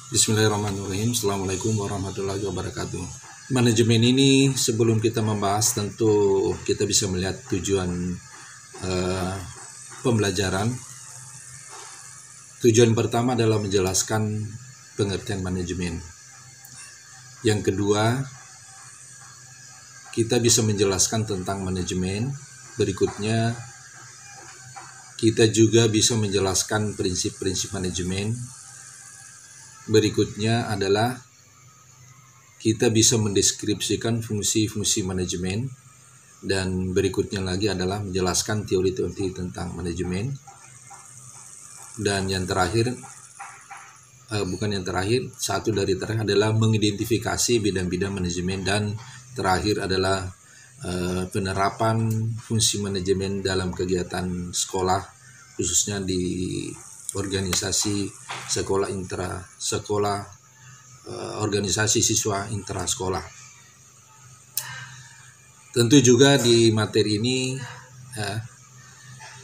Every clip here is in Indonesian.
Bismillahirrahmanirrahim. Assalamualaikum warahmatullahi wabarakatuh. Manajemen ini sebelum kita membahas tentu kita bisa melihat tujuan pembelajaran. Tujuan pertama adalah menjelaskan pengertian manajemen. Yang kedua, kita bisa menjelaskan tentang manajemen. Berikutnya, kita juga bisa menjelaskan prinsip-prinsip manajemen. Berikutnya adalah kita bisa mendeskripsikan fungsi-fungsi manajemen, dan berikutnya lagi adalah menjelaskan teori-teori tentang manajemen. Dan yang terakhir, satu dari terakhir adalah mengidentifikasi bidang-bidang manajemen, dan terakhir adalah penerapan fungsi manajemen dalam kegiatan sekolah, khususnya di organisasi sekolah organisasi siswa intrasekolah. Tentu juga di materi ini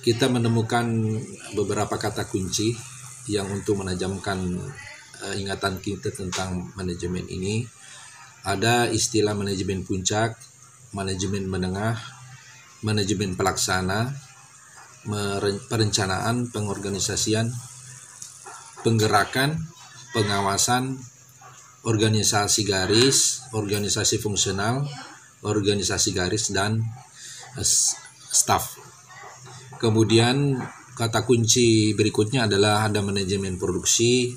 kita menemukan beberapa kata kunci yang untuk menajamkan ingatan kita tentang manajemen ini. Ada istilah manajemen puncak, manajemen menengah, manajemen pelaksana, perencanaan, pengorganisasian, penggerakan, pengawasan, organisasi garis, organisasi fungsional, organisasi garis, dan staf. Kemudian kata kunci berikutnya adalah ada manajemen produksi,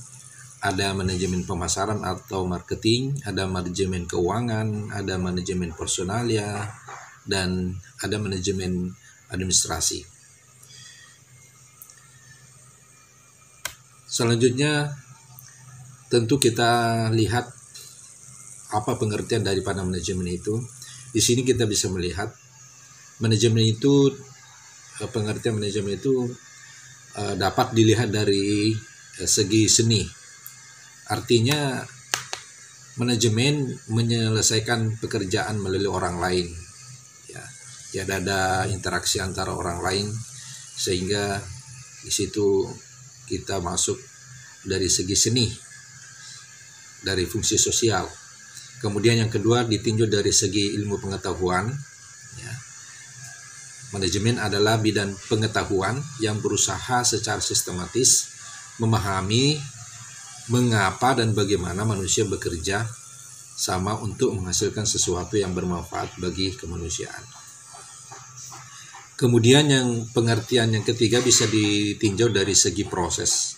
ada manajemen pemasaran atau marketing, ada manajemen keuangan, ada manajemen personalia, dan ada manajemen administrasi. Selanjutnya, tentu kita lihat apa pengertian daripada manajemen itu. Di sini kita bisa melihat pengertian manajemen itu dapat dilihat dari segi seni. Artinya, manajemen menyelesaikan pekerjaan melalui orang lain. Ya, ada interaksi antara orang lain, sehingga di situ kita masuk dari segi seni, dari fungsi sosial. Kemudian yang kedua ditinjau dari segi ilmu pengetahuan. Manajemen adalah bidang pengetahuan yang berusaha secara sistematis memahami mengapa dan bagaimana manusia bekerja sama untuk menghasilkan sesuatu yang bermanfaat bagi kemanusiaan. Kemudian pengertian yang ketiga bisa ditinjau dari segi proses.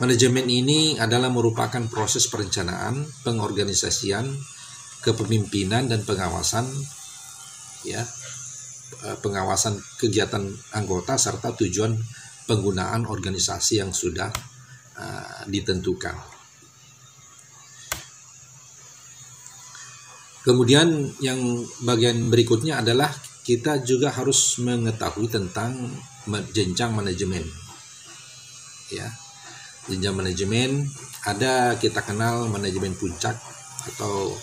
Manajemen ini adalah merupakan proses perencanaan, pengorganisasian, kepemimpinan, dan pengawasan, pengawasan kegiatan anggota serta tujuan penggunaan organisasi yang sudah ditentukan. Kemudian yang bagian berikutnya adalah kita juga harus mengetahui tentang jenjang manajemen. Jenjang manajemen ada, kita kenal manajemen puncak atau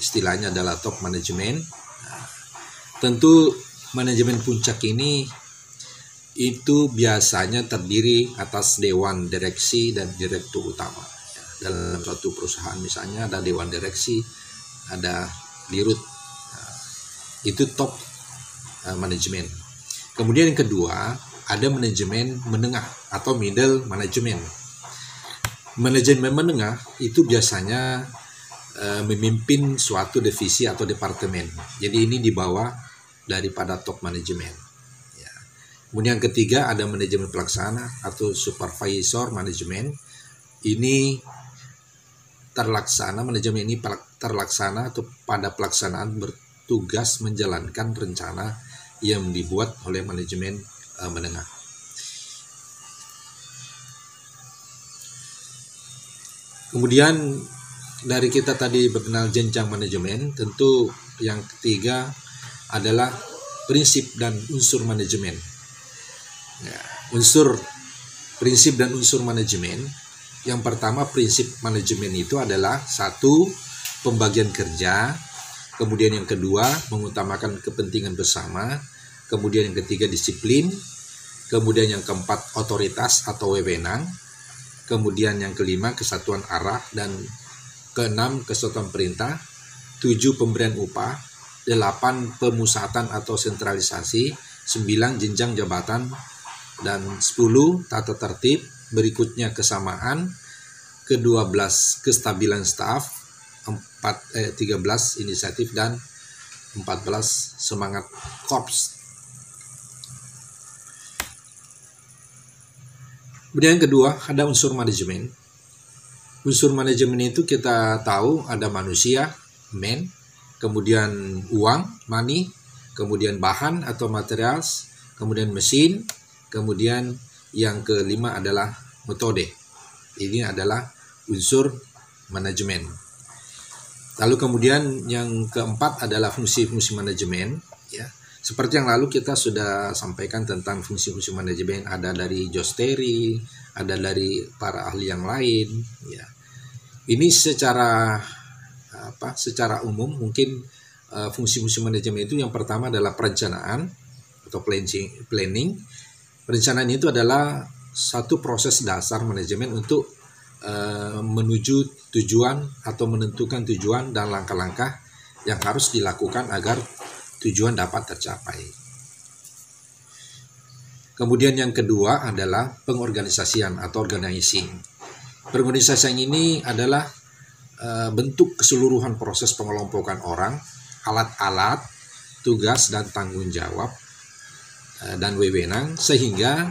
istilahnya adalah top manajemen. Tentu manajemen puncak ini itu biasanya terdiri atas dewan direksi dan direktur utama. Dalam suatu perusahaan misalnya ada dewan direksi, ada dirut. Itu top manajemen. Kemudian yang kedua, ada manajemen menengah atau middle management. Manajemen menengah itu biasanya memimpin suatu divisi atau departemen. Jadi ini di bawah daripada top manajemen. Kemudian yang ketiga ada manajemen pelaksana atau supervisor manajemen. Ini manajemen ini terlaksana atau pada pelaksanaan tugas menjalankan rencana yang dibuat oleh manajemen menengah. Kemudian dari kita tadi mengenal jenjang manajemen, tentu yang ketiga adalah prinsip dan unsur manajemen. Prinsip dan unsur manajemen. Yang pertama, prinsip manajemen itu adalah satu, pembagian kerja. Kemudian yang kedua, mengutamakan kepentingan bersama. Kemudian yang ketiga, disiplin. Kemudian yang keempat, otoritas atau wewenang. Kemudian yang kelima, kesatuan arah, dan keenam, kesatuan perintah. 7, pemberian upah. 8, pemusatan atau sentralisasi. 9, jenjang jabatan. Dan 10, tata tertib. Berikutnya kesamaan. Ke-12, kestabilan staf. 13, inisiatif. Dan 14, semangat korps. Kemudian yang kedua, ada unsur manajemen. Unsur manajemen itu kita tahu ada manusia, man, kemudian uang, money, kemudian bahan atau materials, kemudian mesin, kemudian yang kelima adalah metode. Ini adalah unsur manajemen. Lalu kemudian yang keempat adalah fungsi-fungsi manajemen, ya. Seperti yang lalu kita sudah sampaikan tentang fungsi-fungsi manajemen, ada dari Josh Terry, ada dari para ahli yang lain, ya. Ini secara umum mungkin fungsi-fungsi manajemen itu yang pertama adalah perencanaan atau planning. Perencanaan itu adalah satu proses dasar manajemen untuk menuju tujuan atau menentukan tujuan dan langkah-langkah yang harus dilakukan agar tujuan dapat tercapai. Kemudian yang kedua adalah pengorganisasian atau organizing. Pengorganisasian ini adalah bentuk keseluruhan proses pengelompokan orang, alat-alat, tugas dan tanggung jawab dan wewenang sehingga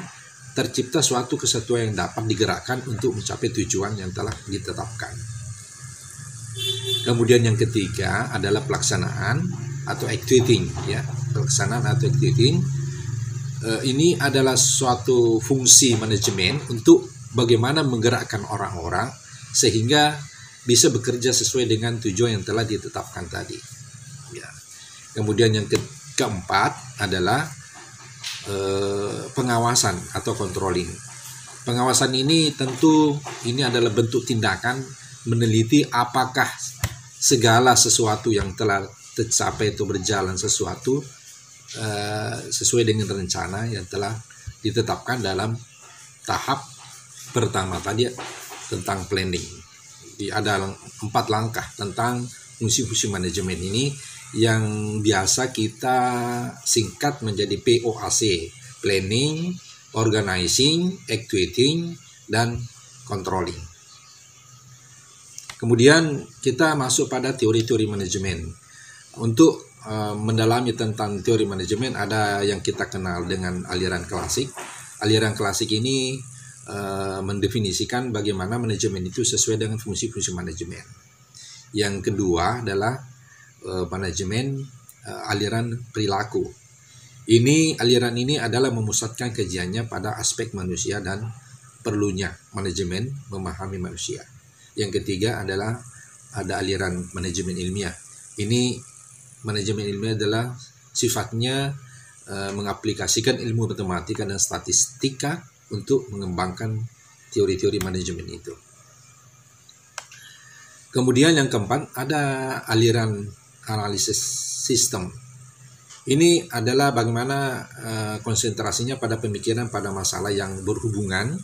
tercipta suatu kesatuan yang dapat digerakkan untuk mencapai tujuan yang telah ditetapkan. Kemudian yang ketiga adalah pelaksanaan atau executing, ya. Pelaksanaan atau executing ini adalah suatu fungsi manajemen untuk bagaimana menggerakkan orang-orang sehingga bisa bekerja sesuai dengan tujuan yang telah ditetapkan tadi, ya. Kemudian yang keempat adalah pengawasan atau controlling. Pengawasan ini tentu ini adalah bentuk tindakan meneliti apakah segala sesuatu yang telah tercapai atau berjalan sesuatu sesuai dengan rencana yang telah ditetapkan dalam tahap pertama tadi tentang planning. Ada 4 langkah tentang fungsi-fungsi manajemen ini yang biasa kita singkat menjadi POAC, planning, organizing, executing, dan controlling. Kemudian kita masuk pada teori-teori manajemen. Untuk mendalami tentang teori manajemen ada yang kita kenal dengan aliran klasik. Aliran klasik ini mendefinisikan bagaimana manajemen itu sesuai dengan fungsi-fungsi manajemen. Yang kedua adalah manajemen aliran perilaku. Aliran ini adalah memusatkan kajiannya pada aspek manusia dan perlunya manajemen memahami manusia. Yang ketiga adalah ada aliran manajemen ilmiah. Ini manajemen ilmiah adalah sifatnya mengaplikasikan ilmu matematika dan statistika untuk mengembangkan teori-teori manajemen itu. Kemudian yang keempat ada aliran analisis sistem. Ini adalah bagaimana konsentrasinya pada pemikiran pada masalah yang berhubungan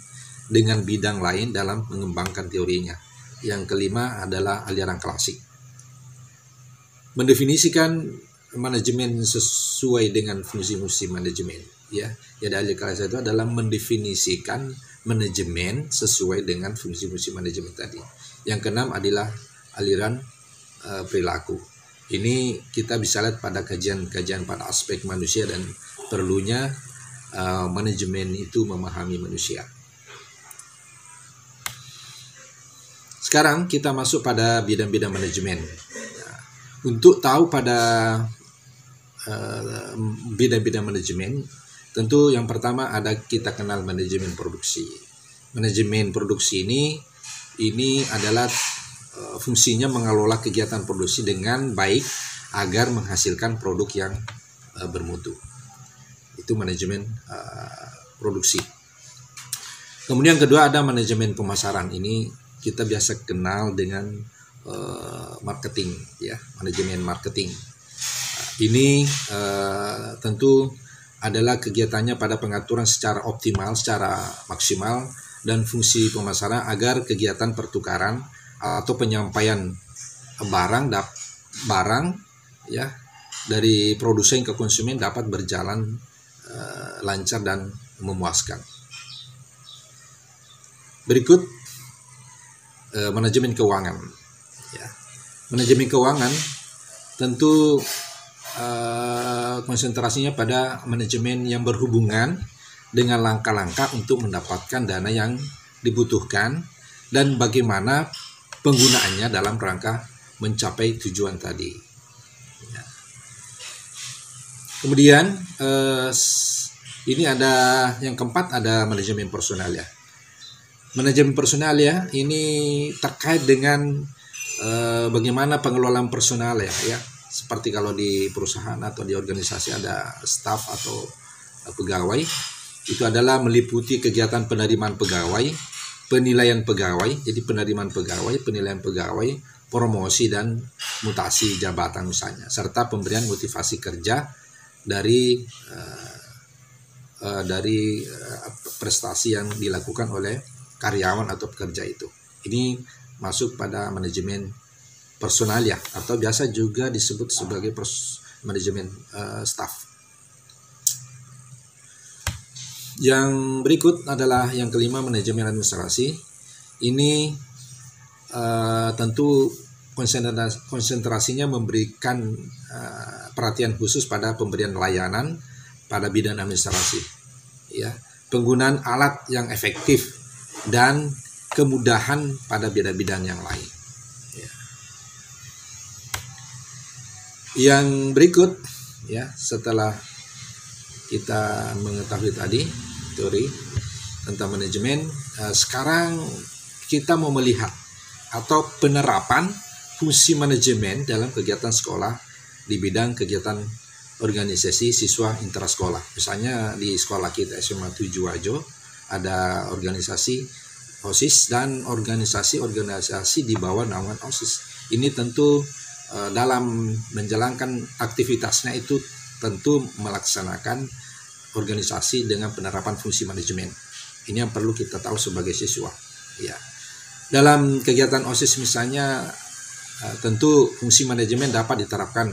dengan bidang lain dalam mengembangkan teorinya. Yang kelima adalah aliran klasik. Mendefinisikan manajemen sesuai dengan fungsi-fungsi manajemen, ya. Jadi aliran klasik itu adalah mendefinisikan manajemen sesuai dengan fungsi-fungsi manajemen tadi. Yang keenam adalah aliran perilaku. Ini kita bisa lihat pada kajian-kajian pada aspek manusia dan perlunya manajemen itu memahami manusia. Sekarang kita masuk pada bidang-bidang manajemen. Untuk tahu pada bidang-bidang manajemen, tentu yang pertama ada kita kenal manajemen produksi. Manajemen produksi ini adalah fungsinya mengelola kegiatan produksi dengan baik agar menghasilkan produk yang bermutu. Itu manajemen produksi. Kemudian kedua ada manajemen pemasaran. Ini kita biasa kenal dengan marketing, ya, manajemen marketing. Ini tentu adalah kegiatannya pada pengaturan secara optimal, secara maksimal dan fungsi pemasaran agar kegiatan pertukaran atau penyampaian barang ya dari produsen ke konsumen dapat berjalan lancar dan memuaskan. Berikut manajemen keuangan. Ya. Manajemen keuangan tentu konsentrasinya pada manajemen yang berhubungan dengan langkah-langkah untuk mendapatkan dana yang dibutuhkan dan bagaimana penggunaannya dalam rangka mencapai tujuan tadi. Ya. Kemudian ini ada yang keempat, ada manajemen personal ya. Manajemen personal ya, ini terkait dengan bagaimana pengelolaan personal ya. Seperti kalau di perusahaan atau di organisasi ada staf atau pegawai, itu adalah meliputi kegiatan penerimaan pegawai, penilaian pegawai, jadi penerimaan pegawai, penilaian pegawai, promosi dan mutasi jabatan misalnya, serta pemberian motivasi kerja dari prestasi yang dilakukan oleh karyawan atau pekerja itu. Ini masuk pada manajemen personal ya, atau biasa juga disebut sebagai manajemen staff. Yang berikut adalah yang kelima, manajemen administrasi. Ini tentu konsentrasinya memberikan perhatian khusus pada pemberian layanan pada bidang administrasi, ya, penggunaan alat yang efektif dan kemudahan pada bidang-bidang yang lain. Ya. Yang berikut, ya, setelah kita mengetahui tadi teori tentang manajemen, sekarang kita mau melihat atau penerapan fungsi manajemen dalam kegiatan sekolah di bidang kegiatan organisasi siswa intrasekolah. Misalnya di sekolah kita SMA 7 Wajo ada organisasi OSIS dan organisasi di bawah naungan OSIS. Ini tentu dalam menjalankan aktivitasnya itu tentu melaksanakan organisasi dengan penerapan fungsi manajemen. Ini yang perlu kita tahu sebagai siswa. Ya. Dalam kegiatan OSIS misalnya, tentu fungsi manajemen dapat diterapkan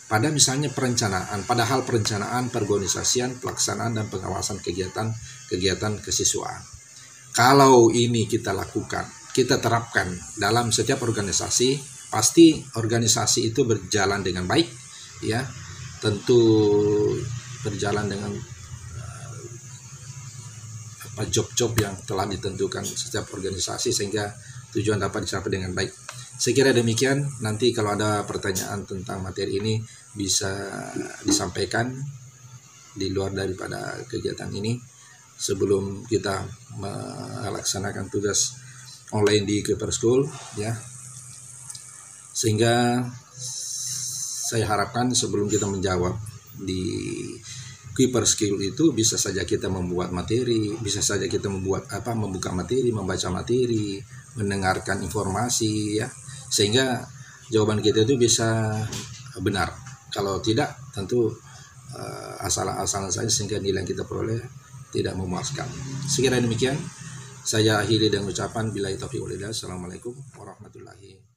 pada misalnya perencanaan, pada hal perencanaan, perorganisasian, pelaksanaan dan pengawasan kegiatan kesiswaan. Kalau ini kita lakukan, kita terapkan dalam setiap organisasi, pasti organisasi itu berjalan dengan baik, ya. Tentu berjalan dengan job-job yang telah ditentukan setiap organisasi sehingga tujuan dapat dicapai dengan baik. Saya kira demikian. Nanti kalau ada pertanyaan tentang materi ini bisa disampaikan di luar daripada kegiatan ini sebelum kita melaksanakan tugas online di Kuiper School, ya. Sehingga saya harapkan sebelum kita menjawab di Kuiper School itu bisa saja kita membuat materi, bisa saja kita membuka materi, membaca materi, mendengarkan informasi, ya, sehingga jawaban kita itu bisa benar. Kalau tidak, tentu asal-asalan saja sehingga nilai yang kita peroleh tidak memuaskan. Sekiranya demikian, saya akhiri dengan ucapan billahi taufiq wal hidayah. Assalamualaikum warahmatullahi wabarakatuh.